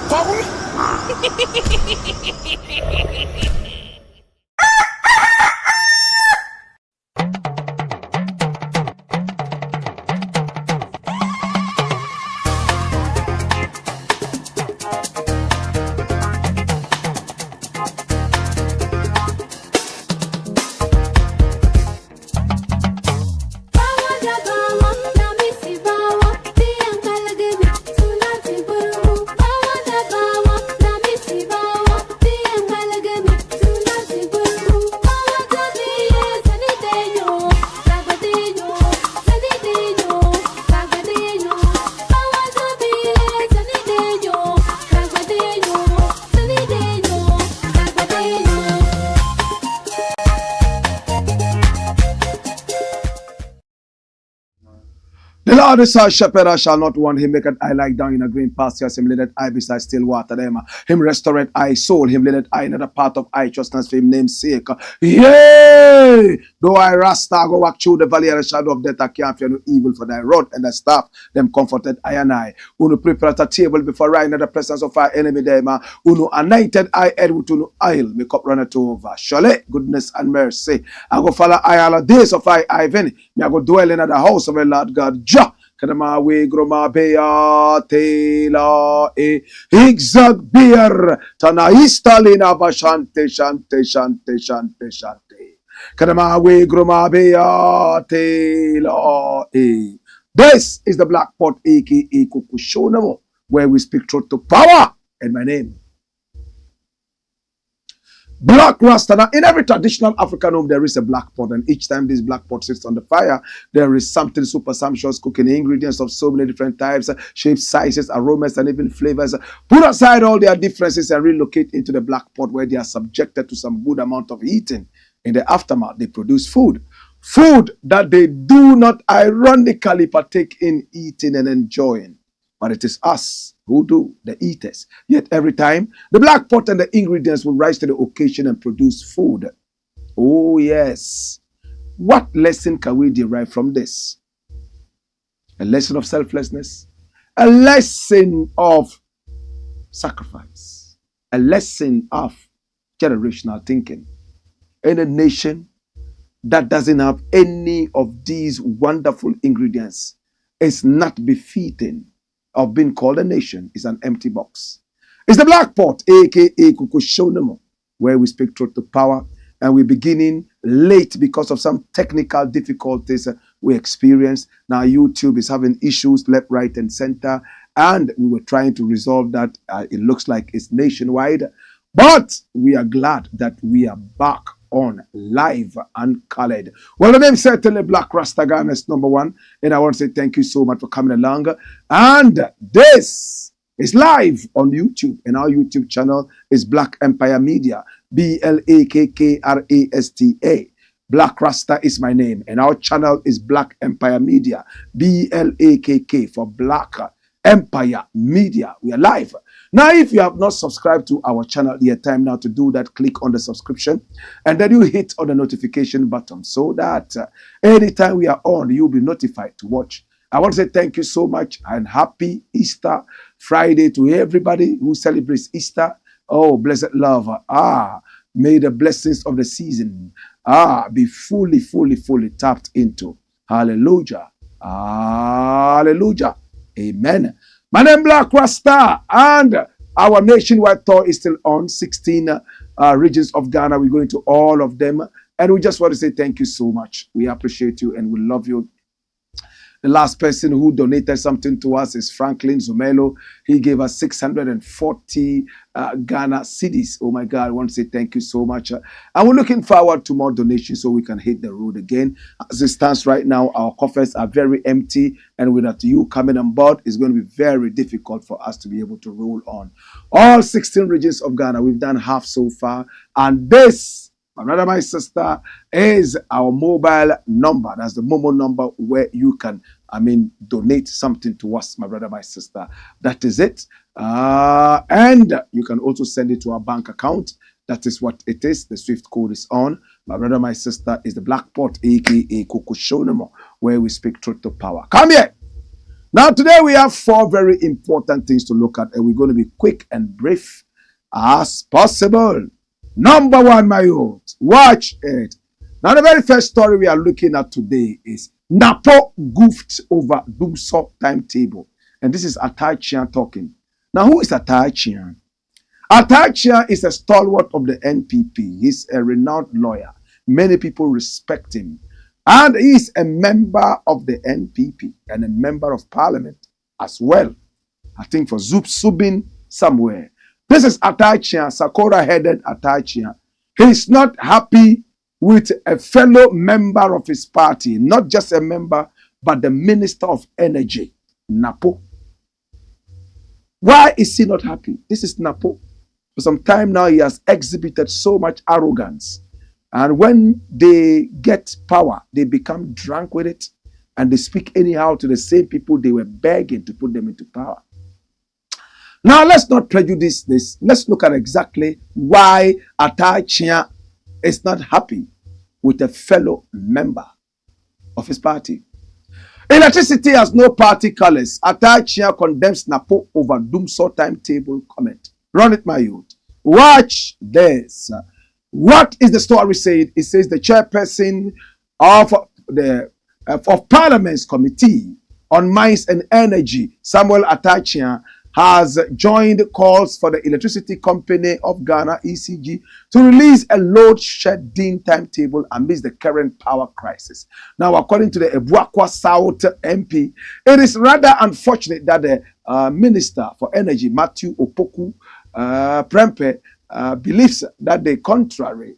Power. The Lord is our shepherd, I shall not want. Him make it I lie down in a green pastures. Him leadeth I beside still water. Them. Him restoreth I soul. Him leadeth I another part of righteousness for him name's sake. Yea! Though I rasta go walk through the valley of the shadow of death, I can't fear no evil, for thy rod and thy staff, them comforted I and I. Uno prepare at a table before I in the presence of our enemy them. Uno anointed I head with uno oil, make up runneth over. Surely goodness and mercy. I go follow I all the days of I Ivan. Me I go dwell in the house of the Lord God. Kadama we groma bea tela e higzag beer tanaista lina bashante shante shante shante shante. Kadama we groma bea tela e. This is the Black Pot aka Kukushonamo, where we speak truth to power. And my name, Black Rasta. Now, in every traditional African home, there is a black pot, and each time this black pot sits on the fire, there is something super sumptuous cooking, ingredients of so many different types, shapes, sizes, aromas, and even flavors. Put aside all their differences and relocate into the black pot, where they are subjected to some good amount of heating. In the aftermath, they produce food that they do not ironically partake in eating and enjoying, but it is us who do, the eaters. Yet every time, the black pot and the ingredients will rise to the occasion and produce food. Oh yes. What lesson can we derive from this? A lesson of selflessness, a lesson of sacrifice, a lesson of generational thinking. In a nation that doesn't have any of these wonderful ingredients is not befitting of being called a nation. Is an empty box. It's the Black Pot, aka Kukushonamo, where we speak truth to power, and we're beginning late because of some technical difficulties we experienced. Now YouTube is having issues left, right, and center, and we were trying to resolve that. It looks like it's nationwide, but we are glad that we are back on live and colored. Well, the name is certainly Black Rasta Ghana's #1, and I want to say thank you so much for coming along. And this is live on YouTube, and our YouTube channel is Black Empire Media, BLAKKRASTA. Black Rasta is my name, and our channel is Black Empire Media, BLAKK for Black Empire Media. We are live. Now, if you have not subscribed to our channel, your time now to do that. Click on the subscription, and then you hit on the notification button so that anytime we are on, you'll be notified to watch. I want to say thank you so much and happy Easter Friday to everybody who celebrates Easter. Oh, blessed love. May the blessings of the season be fully tapped into. Hallelujah. Hallelujah. Amen. My name is Black Rasta, and our nationwide tour is still on. 16 regions of Ghana. We're going to all of them, and we just want to say thank you so much. We appreciate you and we love you. The last person who donated something to us is Franklin Zumelo. He gave us 640 Ghana cedis. Oh my God, I want to say thank you so much. And we're looking forward to more donations so we can hit the road again. As it stands right now, our coffers are very empty. And without you coming on board, it's going to be very difficult for us to be able to roll on. All 16 regions of Ghana, we've done half so far. And this, my brother, my sister, is our mobile number. That's the Momo number where you can, donate something to us, my brother, my sister. That is it. And you can also send it to our bank account. That is what it is. The Swift code is on. My brother, my sister, is the Black Pot, aka Kukushonamo, where we speak truth to power. Come here. Now, today we have 4 very important things to look at, and we're going to be quick and brief as possible. Number 1, my youth, watch it. Now, the very first story we are looking at today is NAPO goofed over DUMSOR timetable. And this is ATTA AKYEA talking. Now, who is ATTA AKYEA? ATTA AKYEA is a stalwart of the NPP. He's a renowned lawyer. Many people respect him. And he is a member of the NPP and a member of parliament as well. I think for Subin somewhere. This is ATTA AKYEA, Sakura-headed ATTA AKYEA. He is not happy with a fellow member of his party, not just a member, but the Minister of Energy, NAPO. Why is he not happy? This is NAPO. For some time now, he has exhibited so much arrogance. And when they get power, they become drunk with it. And they speak anyhow to the same people they were begging to put them into power. Now, let's not prejudice this. Let's look at exactly why ATTA AKYEA is not happy with a fellow member of his party. Electricity has no party colors. ATTA AKYEA condemns NAPO over DUMSOR timetable comment. Run it, my youth. Watch this. What is the story saying? It says the chairperson of the Parliament's Committee on Mines and Energy, Samuel ATTA AKYEA, has joined calls for the Electricity Company of Ghana, ECG, to release a load shedding timetable amidst the current power crisis. Now, according to the Ebuakwa South MP, it is rather unfortunate that the Minister for Energy, Matthew Opoku Prempeh, believes the contrary,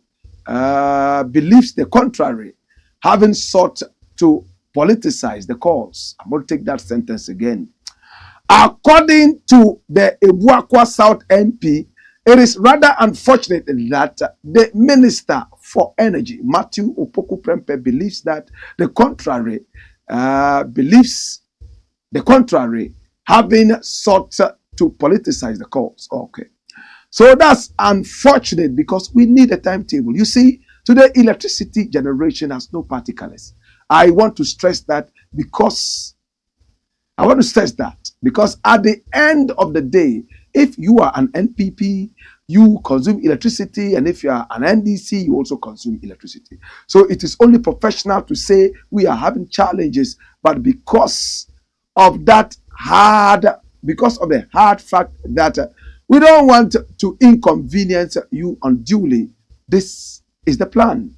having sought to politicize the calls. I'm going to take that sentence again. According to the Ebuakwa South MP, it is rather unfortunate that the Minister for Energy, Matthew Opoku Prempeh, believes the contrary, having sought to politicize the calls. Okay. So that's unfortunate because we need a timetable. You see, today electricity generation has no party colors. I want to stress that because at the end of the day, if you are an NPP, you consume electricity, and if you are an NDC, you also consume electricity. So it is only professional to say we are having challenges, but because of the hard fact that we don't want to inconvenience you unduly, this is the plan.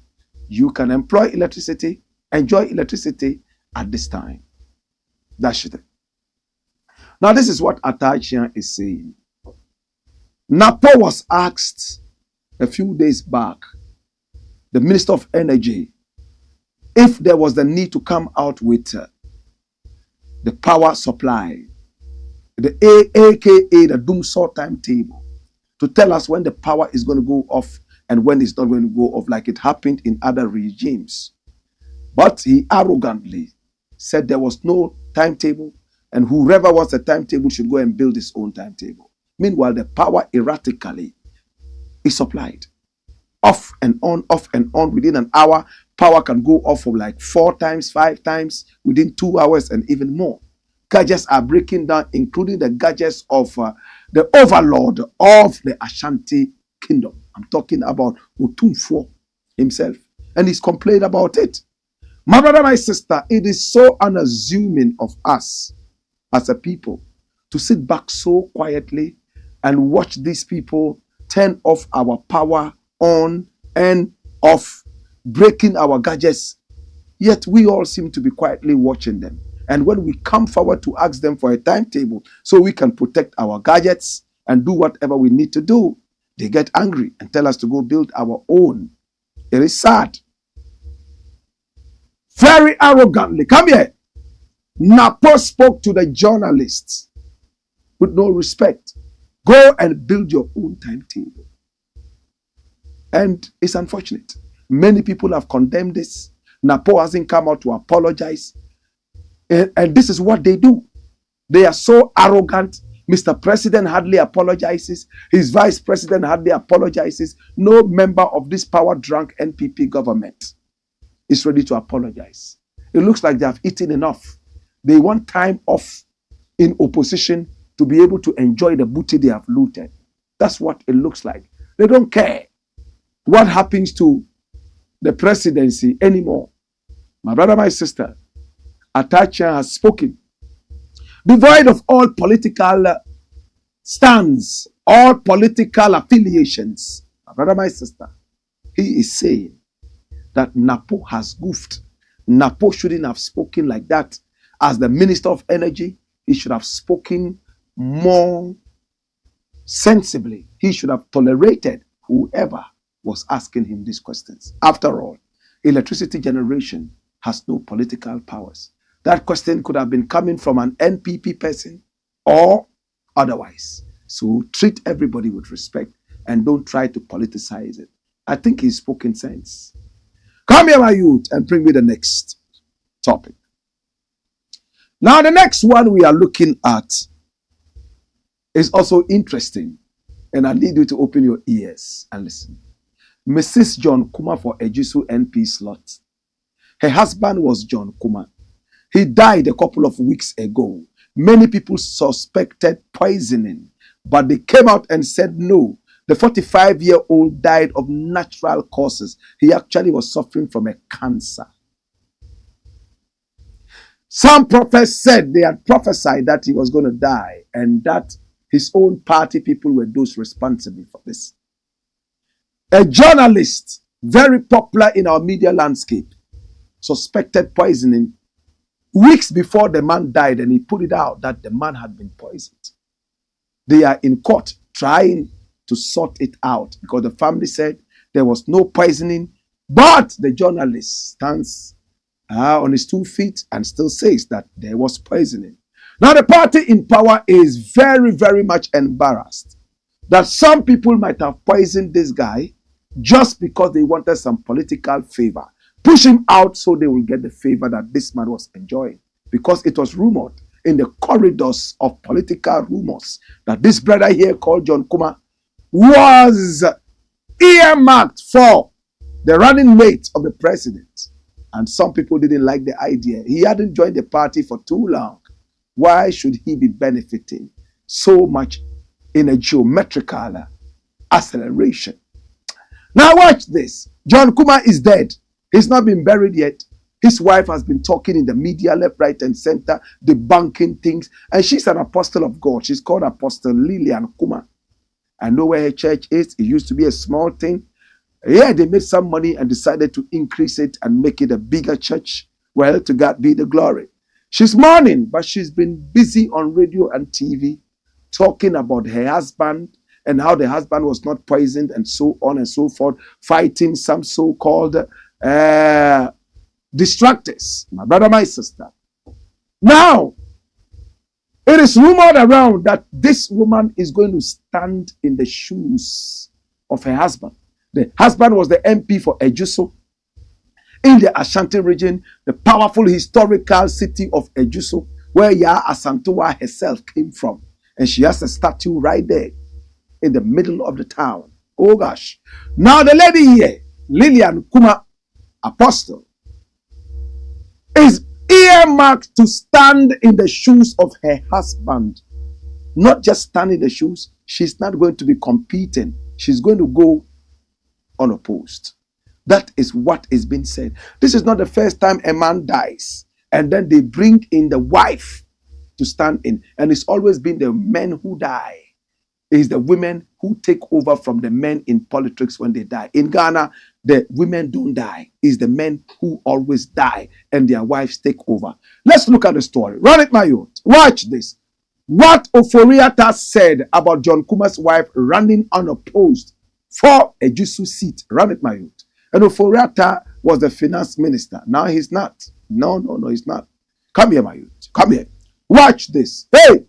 You can enjoy electricity at this time. That's it. Now, this is what ATTA AKYEA is saying. NAPO was asked a few days back, the Minister of Energy, if there was the need to come out with the power supply, the AKA, the DUMSOR timetable, to tell us when the power is going to go off and when it's not going to go off, like it happened in other regimes. But he arrogantly said there was no timetable, and whoever wants a timetable should go and build his own timetable. Meanwhile, the power erratically is supplied. Off and on within an hour. Power can go off for like 4 times, 5 times within 2 hours and even more. Gadgets are breaking down, including the gadgets of the overlord of the Ashanti kingdom. I'm talking about Otumfuo himself. And he's complained about it. My brother, my sister, it is so unassuming of us as a people to sit back so quietly and watch these people turn off our power on and off, breaking our gadgets. Yet we all seem to be quietly watching them. And when we come forward to ask them for a timetable so we can protect our gadgets and do whatever we need to do, they get angry and tell us to go build our own. It is sad. Very arrogantly. Come here. NAPO spoke to the journalists with no respect. Go and build your own timetable. And it's unfortunate. Many people have condemned this. NAPO hasn't come out to apologize. And this is what they do. They are so arrogant. Mr. President hardly apologizes. His vice president hardly apologizes. No member of this power-drunk NPP government is ready to apologize. It looks like they have eaten enough. They want time off in opposition to be able to enjoy the booty they have looted. That's what it looks like. They don't care what happens to the presidency anymore. My brother, my sister, ATTA AKYEA has spoken. Devoid of all political stands, all political affiliations. My brother, my sister, he is saying that NAPO has goofed. NAPO shouldn't have spoken like that. As the Minister of Energy, he should have spoken more sensibly. He should have tolerated whoever was asking him these questions. After all, electricity generation has no political powers. That question could have been coming from an NPP person or otherwise. So treat everybody with respect and don't try to politicize it. I think he's spoken sense. Come here, my youth, and bring me the next topic. Now, the next one we are looking at is also interesting, and I need you to open your ears and listen. Mrs. John KUMAH for EJISU NP slot. Her husband was John KUMAH. He died a couple of weeks ago. Many people suspected poisoning, but they came out and said no. The 45-year-old died of natural causes. He actually was suffering from a cancer. Some prophets said they had prophesied that he was going to die and that his own party people were those responsible for this. A journalist, very popular in our media landscape, suspected poisoning weeks before the man died, and he put it out that the man had been poisoned. They are in court trying to sort it out because the family said there was no poisoning, but the journalist stands on his 2 feet and still says that there was poisoning. Now, the party in power is very, very much embarrassed that some people might have poisoned this guy just because they wanted some political favor. Push him out so they will get the favor that this man was enjoying. Because it was rumored in the corridors of political rumors that this brother here called John KUMAH was earmarked for the running mate of the president. And some people didn't like the idea. He hadn't joined the party for too long. Why should he be benefiting so much in a geometrical acceleration? Now watch this. John KUMAH is dead. He's not been buried yet. His wife has been talking in the media left, right, and center, debunking things. And she's an apostle of God. She's called Apostle Lillian KUMAH. I know where her church is. It used to be a small thing. Yeah, they made some money and decided to increase it and make it a bigger church. Well, to God be the glory. She's mourning, but she's been busy on radio and TV talking about her husband and how the husband was not poisoned and so on and so forth, fighting some so-called distractors. My brother, my sister. Now, it is rumored around that this woman is going to stand in the shoes of her husband. The husband was the MP for EJISU in the Ashanti region, the powerful historical city of EJISU, where Yaa Asantewaa herself came from. And she has a statue right there in the middle of the town. Oh gosh. Now the lady here, Lillian KUMAH, apostle, is earmarked to stand in the shoes of her husband. Not just stand in the shoes. She's not going to be competing. She's going to go unopposed. That is what is being said. This is not the first time a man dies and then they bring in the wife to stand in. And it's always been the men who die. It's the women who take over from the men in politics when they die. In Ghana, the women don't die. It's the men who always die and their wives take over. Let's look at the story. Run it, my youth. Watch this. What Oforiatta said about John KUMAH's wife running unopposed for a EJISU seat. Run it, my youth. And Oforiatta was the finance minister. Now he's not. No, he's not. Come here, my youth. Come here. Watch this. Hey!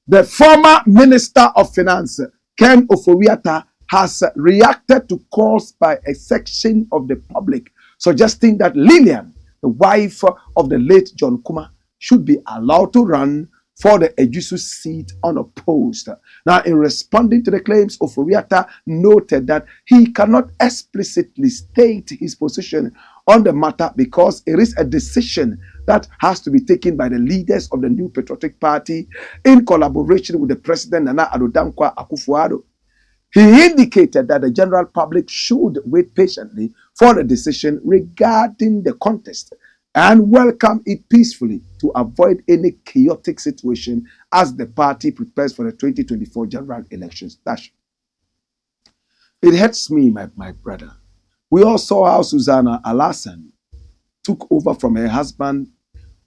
The former Minister of Finance, Ken Oforiatta, has reacted to calls by a section of the public suggesting that Lillian, the wife of the late John KUMAH, should be allowed to run for the EJISU seat unopposed. Now, in responding to the claims, Oforiatta noted that he cannot explicitly state his position on the matter because it is a decision that has to be taken by the leaders of the new Patriotic Party in collaboration with the President Nana Addo Dankwa Akufo-Addo. He indicated that the general public should wait patiently for the decision regarding the contest and welcome it peacefully to avoid any chaotic situation as the party prepares for the 2024 general elections. It hurts me, my brother. We all saw how Susanna Alassane took over from her husband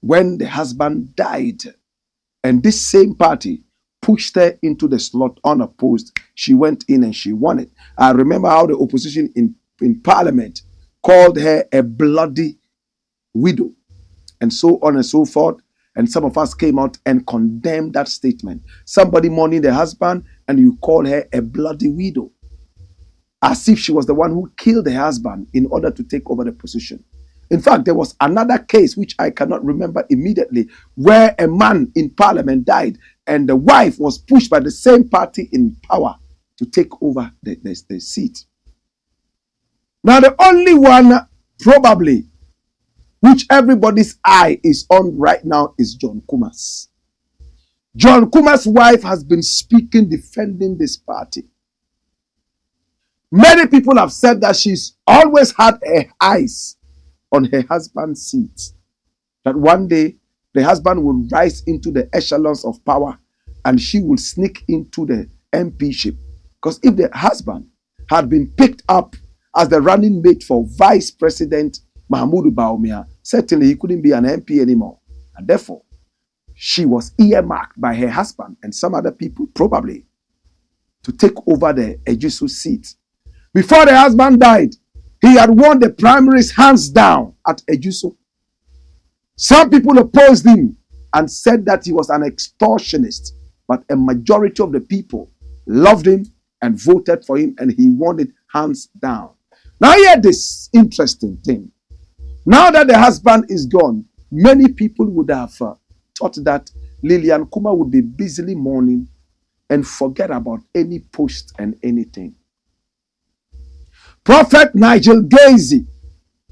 when the husband died. And this same party pushed her into the slot unopposed. She went in and she won it. I remember how the opposition in parliament called her a bloody widow, and so on and so forth. And some of us came out and condemned that statement. Somebody mourning the husband and you call her a bloody widow, as if she was the one who killed the husband in order to take over the position. In fact, there was another case which I cannot remember immediately, where a man in parliament died and the wife was pushed by the same party in power to take over the seat. Now, the only one probably which everybody's eye is on right now is John KUMAH. John KUMAH's wife has been speaking, defending this party. Many people have said that she's always had her eyes on her husband's seat. That one day the husband will rise into the echelons of power and she will sneak into the MPship. Because if the husband had been picked up as the running mate for Vice President Mahmoud Bawumia, certainly he couldn't be an MP anymore. And therefore, she was earmarked by her husband and some other people probably to take over the EJISU seat. Before the husband died, he had won the primaries hands down at EJISU. Some people opposed him and said that he was an extortionist, but a majority of the people loved him and voted for him, and he won it hands down. Now hear this interesting thing. Now that the husband is gone, many people would have thought that Lilian Kumah would be busily mourning and forget about any post and anything. Prophet Nigel Gacy,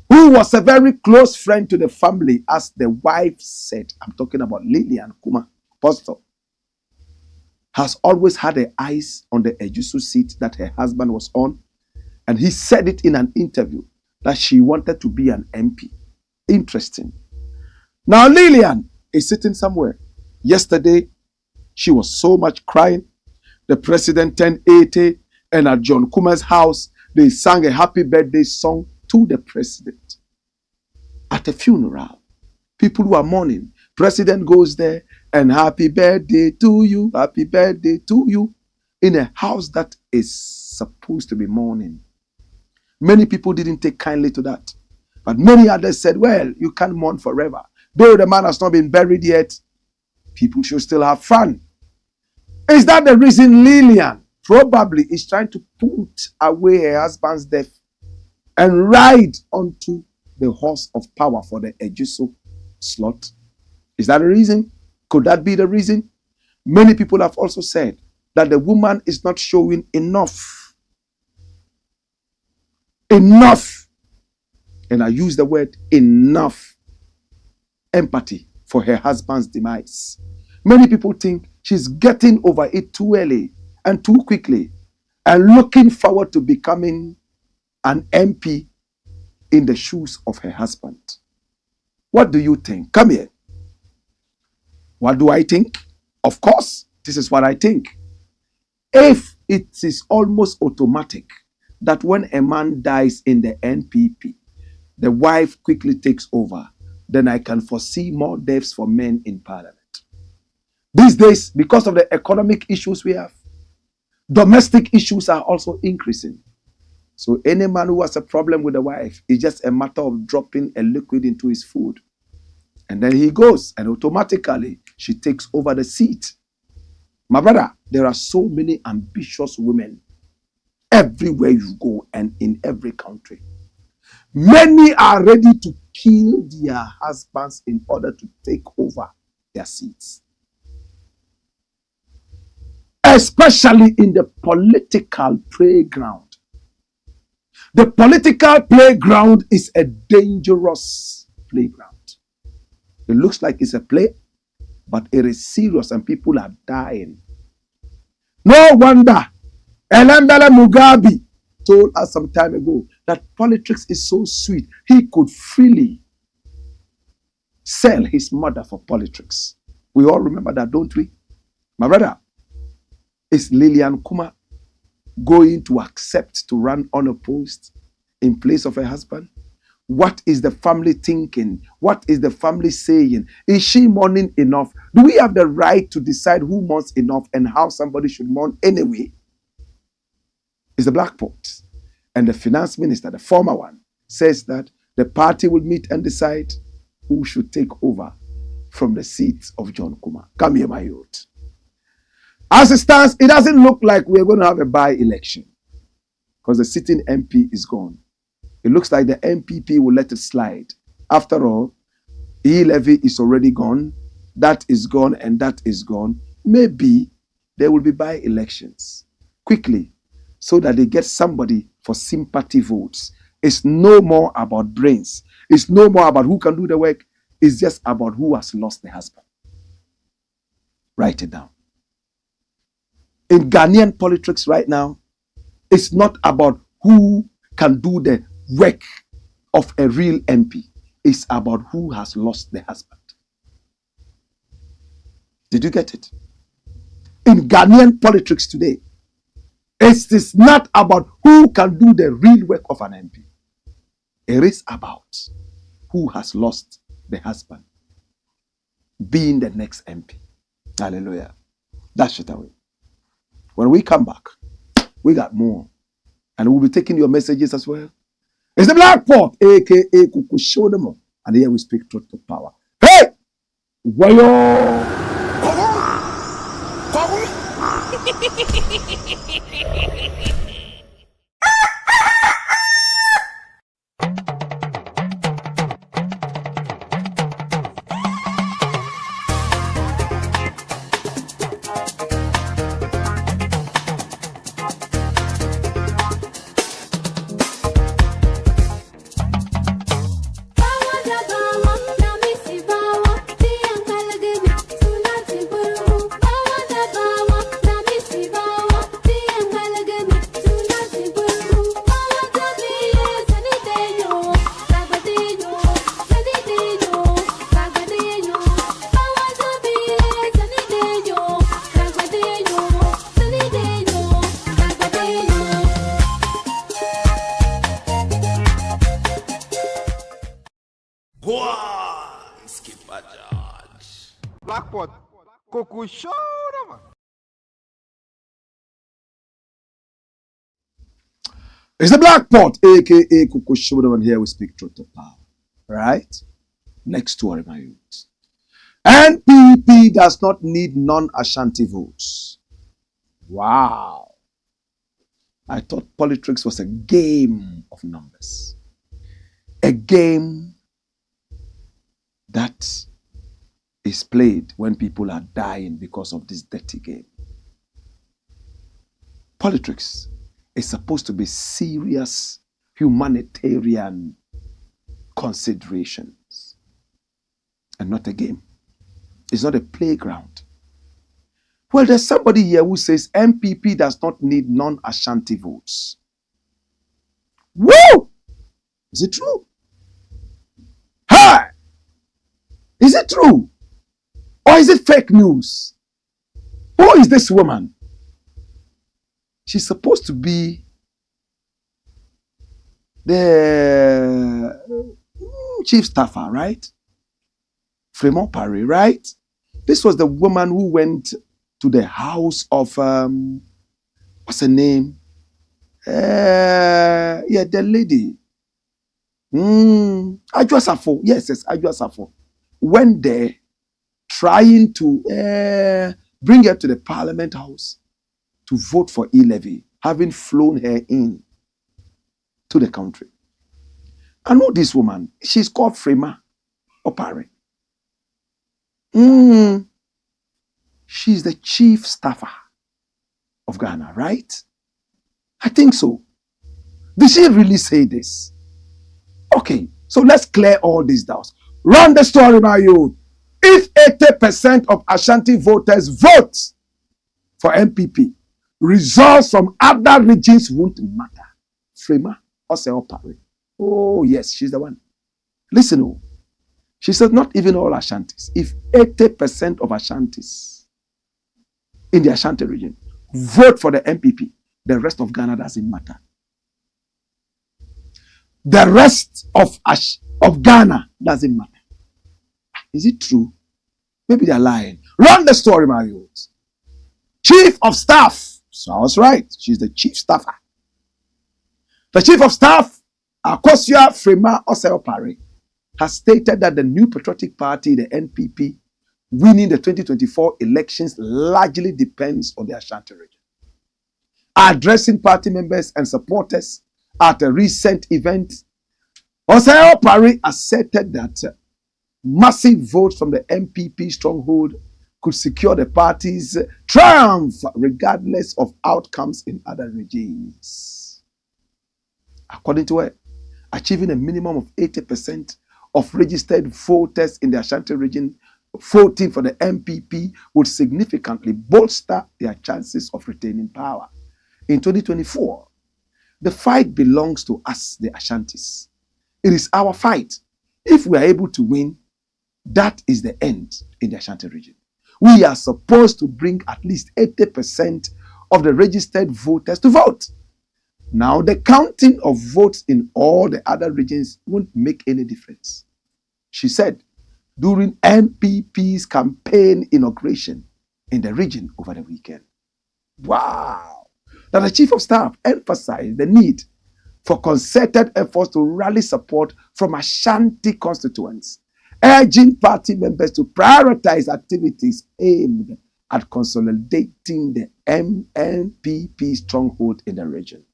who was a very close friend to the family, as the wife said, I'm talking about Lilian Kumah, apostle, has always had her eyes on the EJISU seat that her husband was on. And he said it in an interview that she wanted to be an MP. Interesting. Now Lilian is sitting somewhere. Yesterday, she was so much crying. The president turned 80, and at John KUMAH's house, they sang a happy birthday song to the president. At a funeral, people who are mourning, president goes there and happy birthday to you, happy birthday to you, in a house that is supposed to be mourning. Many people didn't take kindly to that. But many others said, well, you can't mourn forever. Though the man has not been buried yet, people should still have fun. Is that the reason Lilian probably is trying to put away her husband's death and ride onto the horse of power for the EJISU slot? Is that the reason? Could that be the reason? Many people have also said that the woman is not showing enough. Enough. And I use the word enough empathy for her husband's demise. Many people think she's getting over it too early and too quickly and looking forward to becoming an MP in the shoes of her husband. What do you think? Come here. What do I think? Of course, this is what I think. If it is almost automatic that when a man dies in the NPP, the wife quickly takes over, then I can foresee more deaths for men in parliament. These days, because of the economic issues we have, domestic issues are also increasing. So any man who has a problem with the wife, it's just a matter of dropping a liquid into his food. And then he goes, and automatically she takes over the seat. My brother, there are so many ambitious women everywhere you go and in every country. Many are ready to kill their husbands in order to take over their seats. Especially in the political playground. The political playground is a dangerous playground. It looks like it's a play, but it is serious and people are dying. No wonder Elembele Mugabe told us some time ago that politics is so sweet. He could freely sell his mother for politics. We all remember that, don't we? My brother, is Lillian KUMAH going to accept to run unopposed in place of her husband? What is the family thinking? What is the family saying? Is she mourning enough? Do we have the right to decide who mourns enough and how somebody should mourn anyway? It's the Blakk pot. And the finance minister, the former one, says that the party will meet and decide who should take over from the seat of John KUMAH. Come here, my youth. As it stands, it doesn't look like we're going to have a by-election because the sitting MP is gone. It looks like the MPP will let it slide. After all, E-levy is already gone. That is gone and that is gone. Maybe there will be by-elections quickly so that they get somebody for sympathy votes. It's no more about brains. It's no more about who can do the work. It's just about who has lost the husband. Write it down. In Ghanaian politics right now, it's not about who can do the work of a real MP. It's about who has lost the husband. Did you get it? In Ghanaian politics today, it is not about who can do the real work of an MP. It is about who has lost the husband being the next MP. Hallelujah. Dash it away. When we come back, we got more. And we'll be taking your messages as well. It's the Blakk pot, aka Kukushodemo. And here we speak truth to power. Hey! Wayo! Blakk pot, Kukushodemo. It's the Blakk pot, aka Kukushodemo, and here we speak truth to power. Right? Next story, my youth. NPP does not need non-Ashanti votes. Wow. I thought politics was a game of numbers. A game that is played when people are dying because of this dirty game. Politics is supposed to be serious humanitarian considerations and not a game. It's not a playground. Well, there's somebody here who says MPP does not need non-Ashanti votes. Woo! Is it true? Hi! Is it true? Or is it fake news? Who is this woman? She's supposed to be the chief staffer, right? FREMA OPARE, right? This was the woman who went to the house of, what's her name? Yeah, the lady. Ajua Safo. Yes, Ajua Safo. Went there trying to bring her to the Parliament House to vote for E-levy, having flown her in to the country. I know this woman. She's called FREMA OPARE. She's the chief staffer of Ghana, right? I think so. Did she really say this? Okay, so let's clear all these doubts. Run the story, my youth. If 80% of Ashanti voters vote for MPP, results from other regions won't matter. FREMA or OPARE. Oh, yes, she's the one. Listen, oh. She said, not even all Ashantis. If 80% of Ashantis in the Ashanti region vote for the MPP, the rest of Ghana doesn't matter. The rest of Ghana doesn't matter. Is it true? Maybe they're lying. Run the story, my viewers. Chief of Staff. Sounds right. She's the chief staffer. The chief of staff, AKYEA FREMA OPARE, has stated that the new Patriotic Party, the NPP, winning the 2024 elections largely depends on the Ashanti region. Addressing party members and supporters at a recent event, OPARE asserted that massive votes from the MPP stronghold could secure the party's triumph regardless of outcomes in other regions. According to her, achieving a minimum of 80% of registered voters in the Ashanti region voting for the MPP would significantly bolster their chances of retaining power. In 2024, the fight belongs to us, the Ashantis. It is our fight. If we are able to win, that is the end in the Ashanti region. We are supposed to bring at least 80% of the registered voters to vote. Now, the counting of votes in all the other regions won't make any difference. She said during MPP's campaign inauguration in the region over the weekend. Wow! That the chief of staff emphasized the need for concerted efforts to rally support from Ashanti constituents, urging party members to prioritize activities aimed at consolidating the NPP stronghold in the region.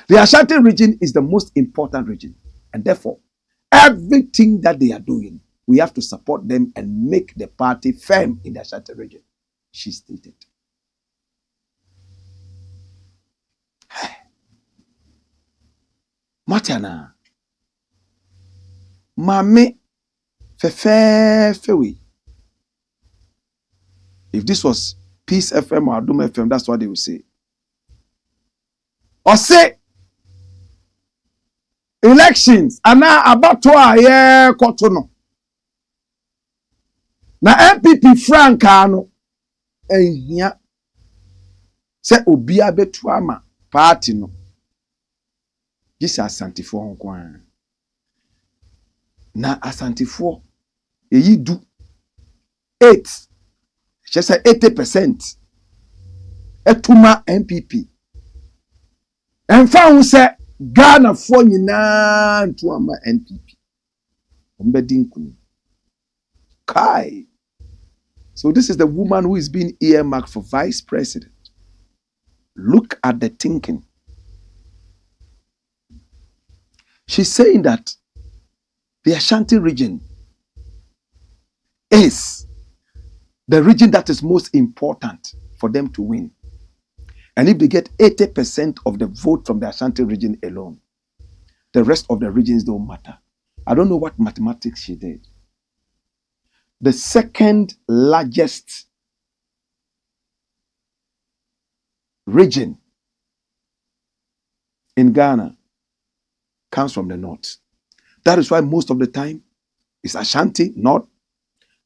The Ashanti region is the most important region, and therefore, everything that they are doing, we have to support them and make the party firm in the Ashanti region, she stated. Matiana, Mame, Fefe. If this was Peace FM or Dum FM, that's what they would say. Or say, elections are now about to a kotono. Na MPP Frankano, here say Obia Betuama party no. This Asantifo nkwan. Na Asantifo eyi do 8. She say 80%. Etuma MPP. Enfa hu say Ghana fo nyina ntuama NPP. Ombedinku. Kai. So this is the woman who is being earmarked for vice president. Look at the thinking. She's saying that the Ashanti region is the region that is most important for them to win. And if they get 80% of the vote from the Ashanti region alone, the rest of the regions don't matter. I don't know what mathematics she did. The second largest region in Ghana comes from the north. That is why most of the time it's Ashanti, north,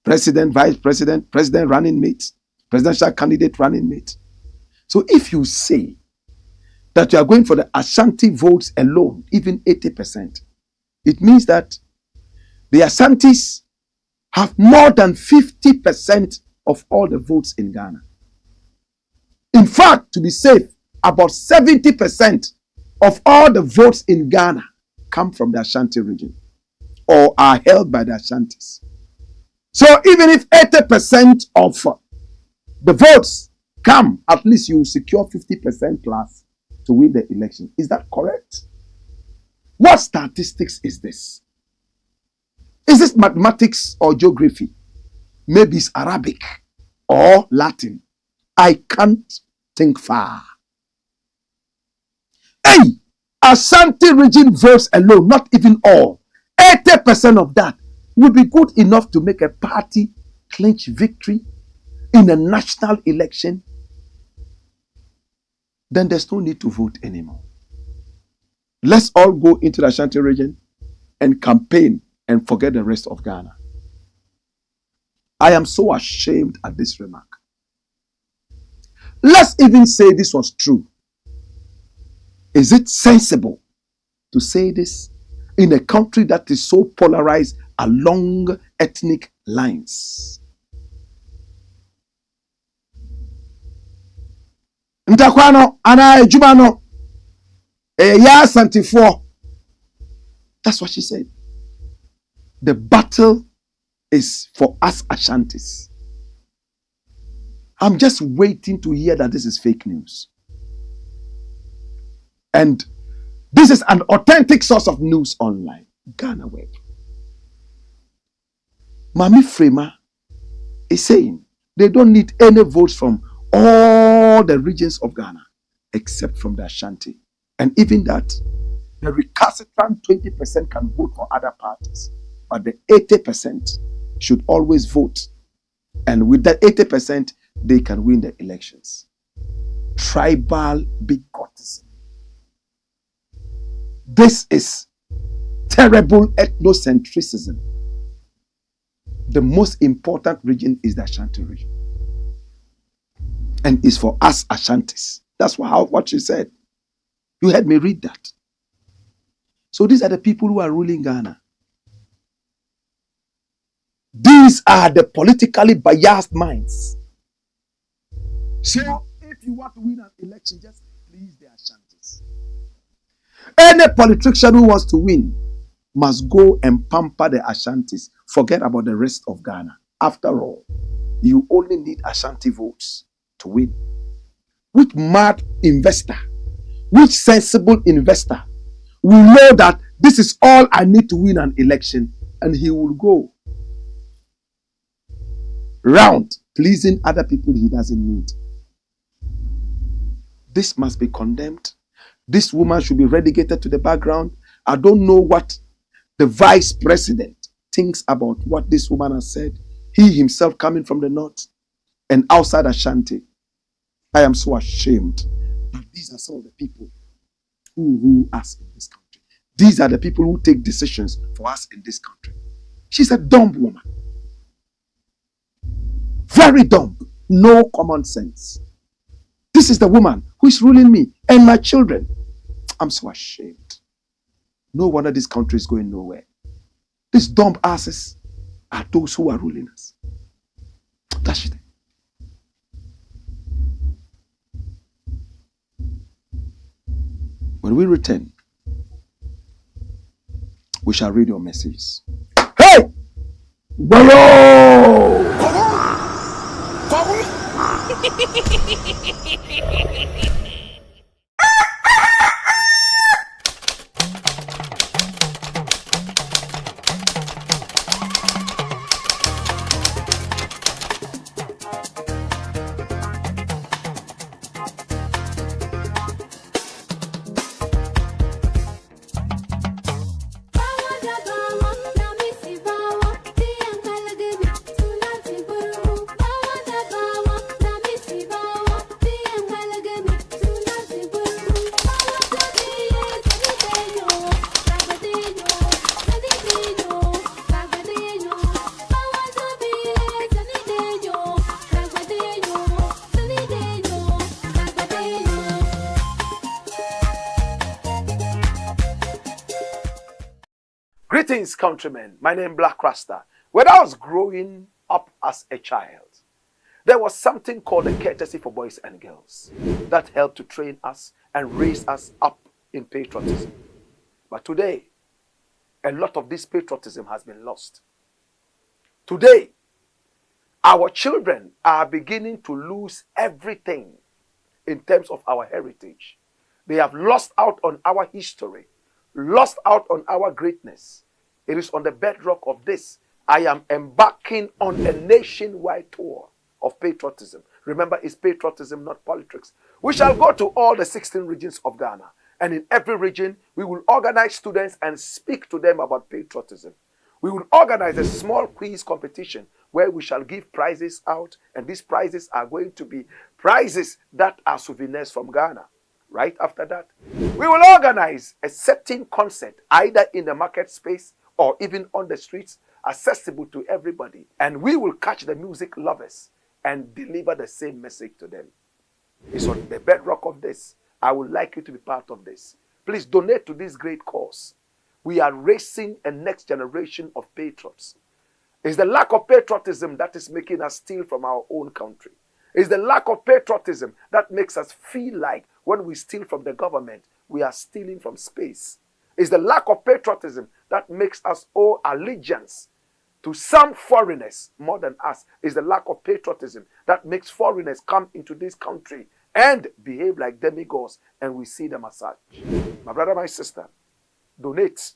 president, vice president, president running mate, presidential candidate running mate. So if you say that you are going for the Ashanti votes alone, even 80%, it means that the Ashantis have more than 50% of all the votes in Ghana. In fact, to be safe, about 70% of all the votes in Ghana come from the Ashanti region or are held by the Ashantis. So even if 80% of the votes come, at least you secure 50% plus to win the election. Is that correct? What statistics is this? Is this mathematics or geography? Maybe it's Arabic or Latin. I can't think far. Hey, Ashanti region votes alone, not even all. 80% of that will be good enough to make a party clinch victory in a national election, then there's no need to vote anymore. Let's all go into the Ashanti region and campaign and forget the rest of Ghana. I am so ashamed at this remark. Let's even say this was true. Is it sensible to say this in a country that is so polarized along ethnic lines? Ntakwano ana ejumano ya santifo. That's what she said. The battle is for us Ashantis. I'm just waiting to hear that this is fake news. And this is an authentic source of news online. Ghana Web. Mami FREMA is saying they don't need any votes from all the regions of Ghana except from the Ashanti. And even that, the recalcitrant 20% can vote for other parties. But the 80% should always vote. And with that 80%, they can win the elections. Tribal bigotism. This is terrible ethnocentrism. The most important region is the Ashanti region. And it's for us Ashantis. That's what she said. You heard me read that. So these are the people who are ruling Ghana. These are the politically biased minds. So if you want to win an election, just please the Ashantis. Any politician who wants to win must go and pamper the Ashantis. Forget about the rest of Ghana. After all, you only need Ashanti votes to win. Which mad investor, which sensible investor will know that this is all I need to win an election, and he will go round pleasing other people he doesn't need. This must be condemned. This woman should be relegated to the background. I don't know what the vice president thinks about what this woman has said. He himself coming from the north and outside Ashanti. I am so ashamed that these are some of the people who rule us in this country. These are the people who take decisions for us in this country. She's a dumb woman. Very dumb. No common sense. This is the woman who is ruling me and my children. I'm so ashamed. No wonder this country is going nowhere. These dumb asses are those who are ruling us. That's it. When we return, we shall read your messages. Hey! Wayo! Greetings, countrymen. My name is Blakk Rasta. When I was growing up as a child, there was something called a courtesy for boys and girls that helped to train us and raise us up in patriotism. But today, a lot of this patriotism has been lost. Today, our children are beginning to lose everything in terms of our heritage. They have lost out on our history, lost out on our greatness. It is on the bedrock of this I am embarking on a nationwide tour of patriotism. Remember, it's patriotism, not politics. We shall go to all the 16 regions of Ghana. And in every region, we will organize students and speak to them about patriotism. We will organize a small quiz competition where we shall give prizes out, and these prizes are going to be prizes that are souvenirs from Ghana. Right after that, we will organize a certain concert, either in the market space or even on the streets, accessible to everybody. And we will catch the music lovers and deliver the same message to them. It's on the bedrock of this. I would like you to be part of this. Please donate to this great cause. We are raising a next generation of patriots. It's the lack of patriotism that is making us steal from our own country. It's the lack of patriotism that makes us feel like when we steal from the government, we are stealing from space. It's the lack of patriotism that makes us owe allegiance to some foreigners more than us. It's the lack of patriotism that makes foreigners come into this country and behave like demigods, and we see them as such. My brother, my sister, donate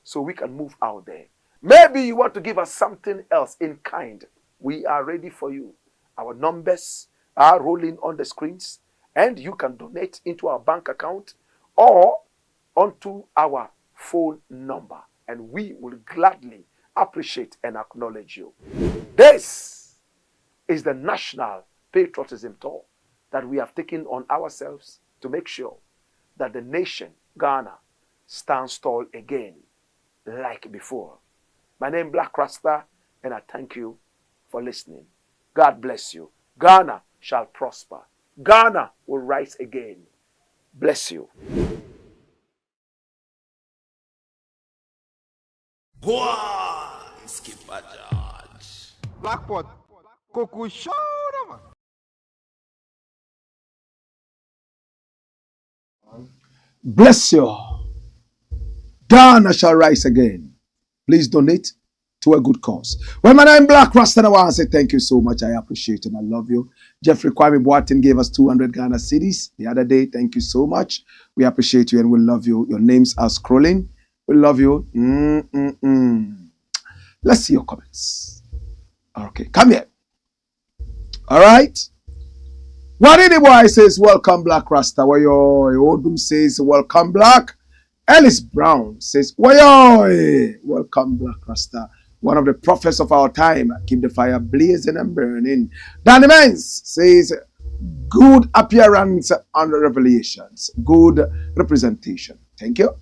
so we can move out there. Maybe you want to give us something else in kind. We are ready for you. Our numbers are rolling on the screens, and you can donate into our bank account or onto our phone number, and we will gladly appreciate and acknowledge you. This is the National Patriotism Tour that we have taken on ourselves to make sure that the nation, Ghana, stands tall again like before. My name is Blakk Rasta, and I thank you for listening. God bless you. Ghana shall prosper. Ghana will rise again. Bless you. Blackpot, Coco Show, man. Bless you. Ghana shall rise again. Please donate to a good cause. Well, my name is Blakk Rasta, and I want to say thank you so much. I appreciate it and I love you. Jeffrey Kwame Boateng gave us 200 Ghana cedis the other day. Thank you so much. We appreciate you and we love you. Your names are scrolling. We love you. Let's see your comments. Okay, come here. All right. Wadidi Boy says, welcome, Blakk Rasta. Wayo. Odum says, welcome, Blakk. Ellis Brown says, wayo. Welcome, Blakk Rasta. One of the prophets of our time. Keep the fire blazing and burning. Danny Mens says, good appearance and revelations. Good representation. Thank you.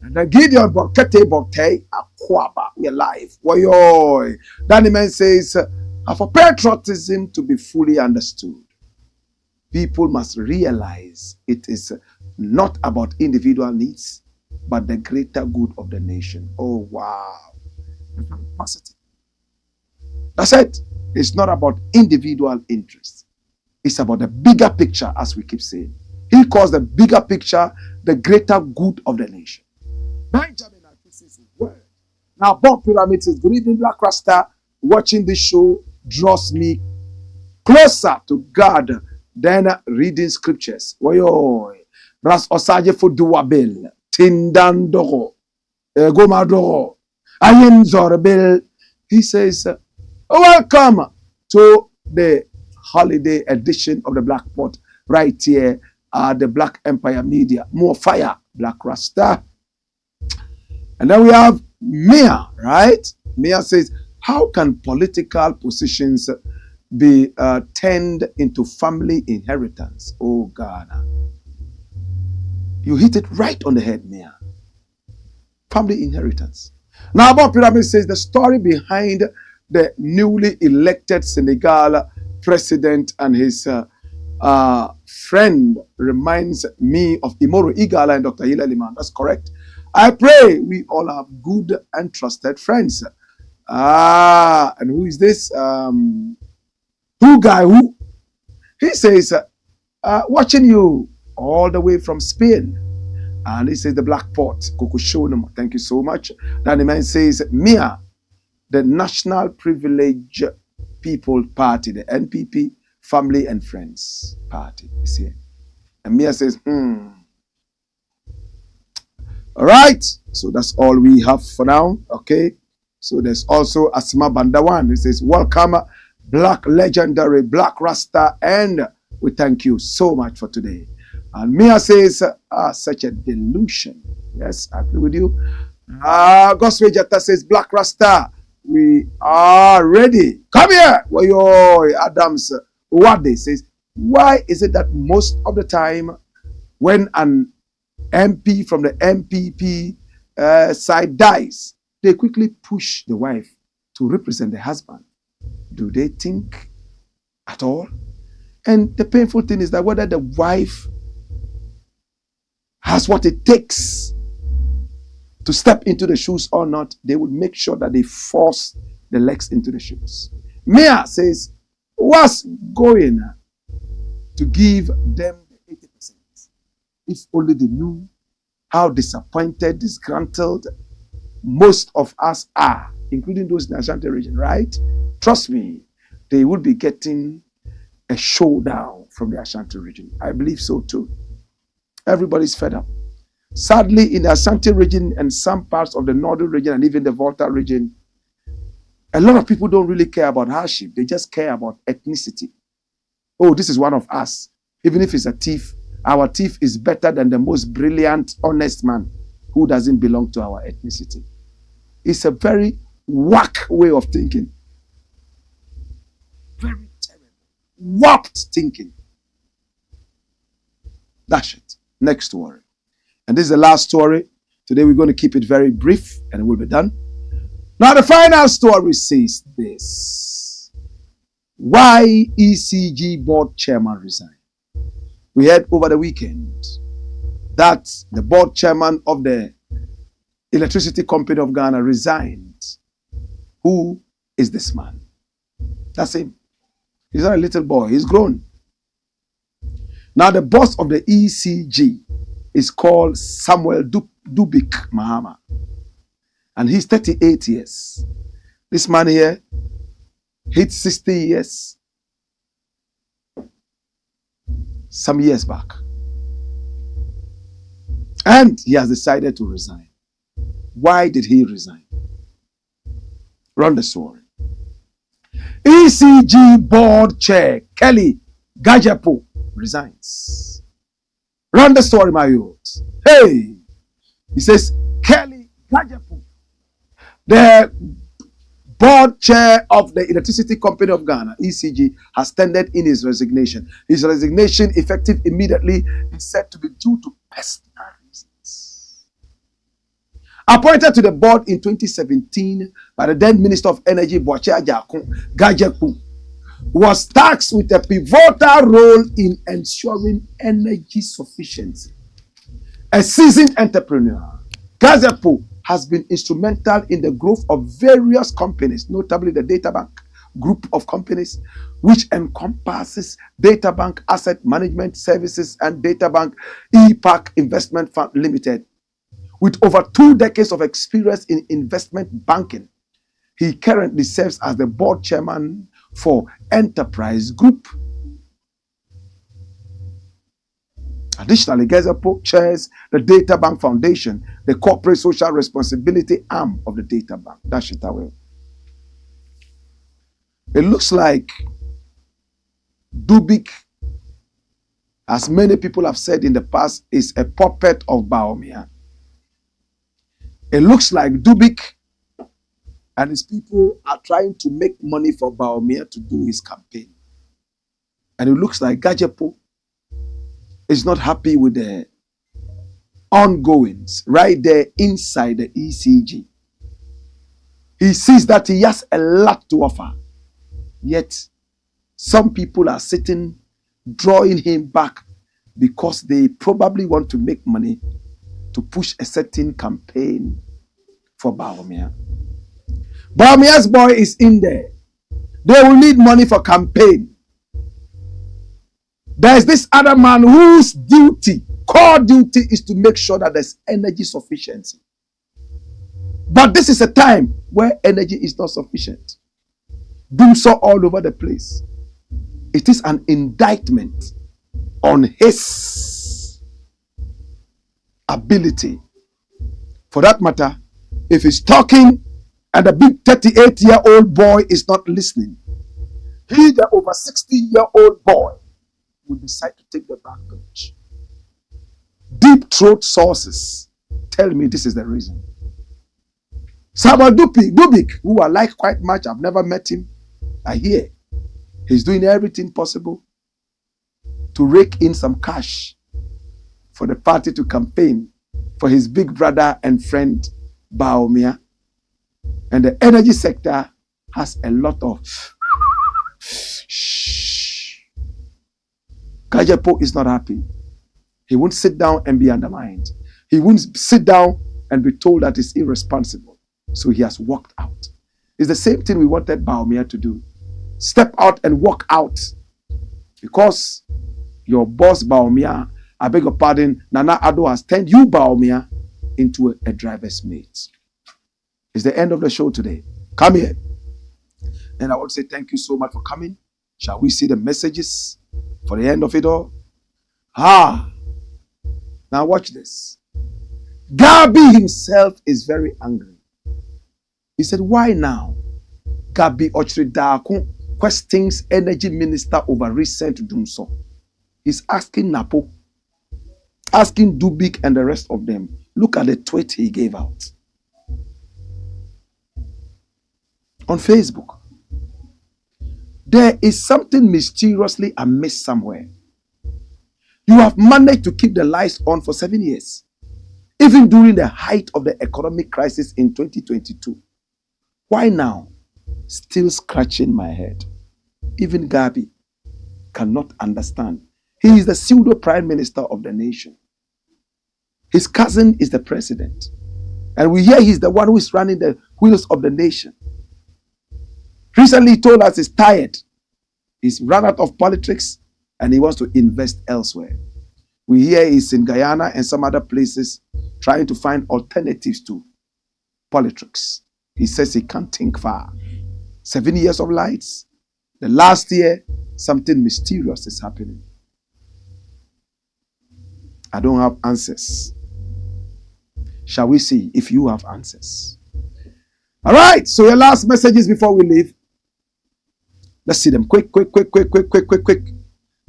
And then Gideon Borkete Borte Akwaba. We're live. Wayo. Danny Mens says, for patriotism to be fully understood, people must realize it is not about individual needs, but the greater good of the nation. Oh, wow. Positive. That's it. It's not about individual interests. It's about the bigger picture, as we keep saying. He calls the bigger picture the greater good of the nation. Benjamin Akisi's word. Now, Bob Pyramid says, good evening, Blakk Rasta. Watching this show draws me closer to God than reading scriptures. Woyoy. Ras osaje fuduwabel. Tindandoro. Gomadoro. Ayen Zorbil. He says, welcome to the holiday edition of the Black Pot right here at the Black Empire Media. More fire, Blakk Rasta. And then we have Mia, right? Mia says, how can political positions be turned into family inheritance? Oh, Ghana. You hit it right on the head, Mia. Family inheritance. Now, Bob Pyramid says the story behind the newly elected Senegal president and his friend reminds me of Imoro Igala and Dr. Hila Liman. That's correct. I pray we all have good and trusted friends. And who is this? Who guy who? He says, watching you all the way from Spain. And he says the Black Pot, Kukushonum. Thank you so much. Then the man says, Mia, the National Privilege People Party, the NPP, Family and Friends Party. You see? And Mia says, All right. So that's all we have for now. Okay. So there's also Asma Bandawan. He says, welcome, Black legendary Blakk Rasta, and we thank you so much for today. And Mia says, such a delusion. Yes, I agree with you. Gospel Jetta says, Black Rasta, we are ready. Come here. Adams, what they says, why is it that most of the time when an MP from the MPP side dies, they quickly push the wife to represent the husband? Do they think at all? And the painful thing is that whether the wife has what it takes to step into the shoes or not, they will make sure that they force the legs into the shoes. Mia says, what's going to give them 80%? If only they knew how disappointed, disgruntled most of us are, including those in the Ashanti region, right? Trust me, they would be getting a showdown from the Ashanti region. I believe so too. Everybody's fed up. Sadly, in the Ashanti region and some parts of the northern region and even the Volta region, a lot of people don't really care about hardship. They just care about ethnicity. Oh, this is one of us. Even if it's a thief, our thief is better than the most brilliant, honest man who doesn't belong to our ethnicity. It's a very whack way of thinking. Very terrible. Warped thinking. That's it. Next story. And this is the last story. Today we're going to keep it very brief and we'll be done. Now the final story says this. Why ECG board chairman resigned? We heard over the weekend that the board chairman of the Electricity Company of Ghana resigned. Who is this man? That's him. He's not a little boy. He's grown. Now the boss of the ECG is called Samuel Dubik Mahama. And he's 38 years. This man here hit 60 years some years back. And he has decided to resign. Why did he resign? Run the story. ECG board chair Kelly Gajapo resigns. Run the story, my youth. Hey! He says, Kelly Gajapo, the board chair of the Electricity Company of Ghana, ECG, has tendered in his resignation. His resignation, effective immediately, is said to be due to personal reasons. Appointed to the board in 2017 by the then Minister of Energy, Boakye Gajapo, was tasked with a pivotal role in ensuring energy sufficiency. A seasoned entrepreneur, Gajapo has been instrumental in the growth of various companies, notably the Databank group of companies, which encompasses Databank Asset Management Services and Databank EPAC Investment Fund Limited. With over 2 decades of experience in investment banking, he currently serves as the board chairman for Enterprise Group. Additionally, Gazapo chairs the Databank Foundation, the corporate social responsibility arm of the Databank. Dash it away. It looks like Dubik, as many people have said in the past, is a puppet of Bawumia. It looks like Dubik and his people are trying to make money for Bawumia to do his campaign. And it looks like Gajapo is not happy with the ongoings right there inside the ECG. He sees that he has a lot to offer. Yet, some people are sitting, drawing him back because they probably want to make money to push a certain campaign for Bawumia. Bawumia's boy is in there. They will need money for campaign. There's this other man whose core duty is to make sure that there's energy sufficiency. But this is a time where energy is not sufficient. DUMSOR all over the place. It is an indictment on his ability. For that matter, if he's talking and the big 38-year-old boy is not listening, he, the over 60-year-old boy, will decide to take the back bench. Deep throat sources tell me this is the reason. Samuel Dubik, who I like quite much, I've never met him. I hear he's doing everything possible to rake in some cash for the party to campaign for his big brother and friend, Bawumia. And the energy sector has a lot of shh. Kajepo is not happy. He won't sit down and be undermined. He won't sit down and be told that it's irresponsible. So he has walked out. It's the same thing we wanted Bawumia to do. Step out and walk out. Because your boss Bawumia, I beg your pardon, Nana Addo has turned you, Bawumia, into a driver's mate. It's the end of the show today. Come here. And I want to say thank you so much for coming. Shall we see the messages for the end of it all? Now watch this. Gabi himself is very angry. He said, why now? Gabi Ochridakun questions Energy Minister over recent DUMSOR. He's asking NAPO, asking Dubik and the rest of them. Look at the tweet he gave out on Facebook. There is something mysteriously amiss somewhere. You have managed to keep the lights on for 7 years, even during the height of the economic crisis in 2022. Why now? Still scratching my head. Even Gabi cannot understand. He is the pseudo prime minister of the nation. His cousin is the president. And we hear he's the one who is running the wheels of the nation. Recently he told us he's tired. He's run out of politics and he wants to invest elsewhere. We hear he's in Guyana and some other places trying to find alternatives to politics. He says he can't think far. 7 years of lights. The last year, something mysterious is happening. I don't have answers. Shall we see if you have answers? All right, so your last messages before we leave. Let's see them quick.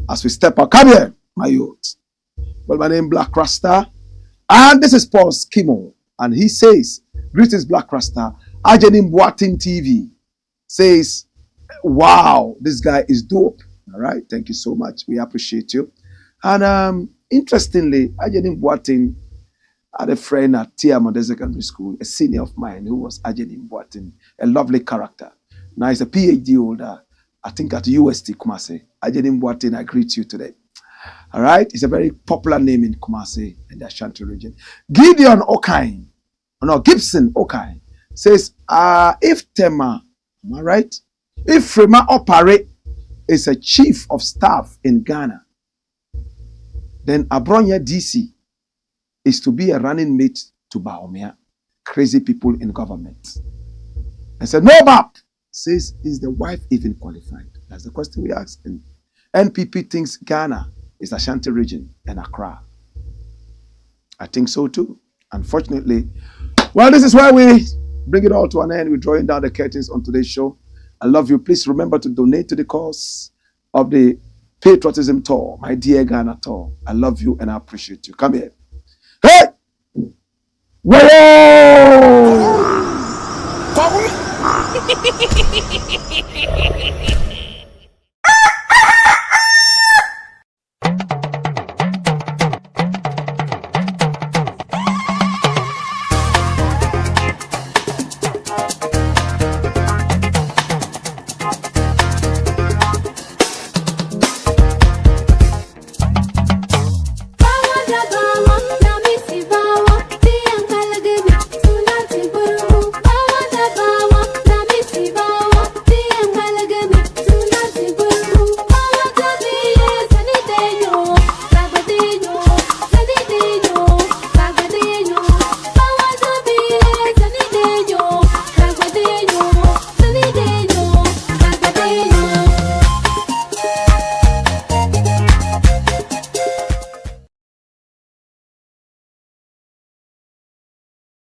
As we step out. Come here, my youth. Well, my name is Blakk Rasta. And this is Paul Skimo. And he says, greetings, Blakk Rasta. Ajenim Boatin TV says, wow, this guy is dope. All right, thank you so much. We appreciate you. And interestingly, Ajenim Boatin had a friend at Tiamode Secondary School, a senior of mine who was Ajenim Boatin, a lovely character. Now he's a PhD holder, I think at UST Kumasi. Ajenim Boatin, I greet you today. All right, it's a very popular name in Kumasi in the Ashanti region. Gibson Okai says, if Tema, am I right? If FREMA OPARE is a chief of staff in Ghana, then Abronya DC is to be a running mate to Bawumia. Crazy people in government. I said, no, Bap says, is the wife even qualified? That's the question we asked. And NPP thinks Ghana is Ashanti region and Accra. I think so too. Unfortunately, well, this is where we bring it all to an end. We're drawing down the curtains on today's show. I love you. Please remember to donate to the cause of the Patriotism tour, my dear Ghana tour. I love you and I appreciate you. Come here. Hey! Whoa!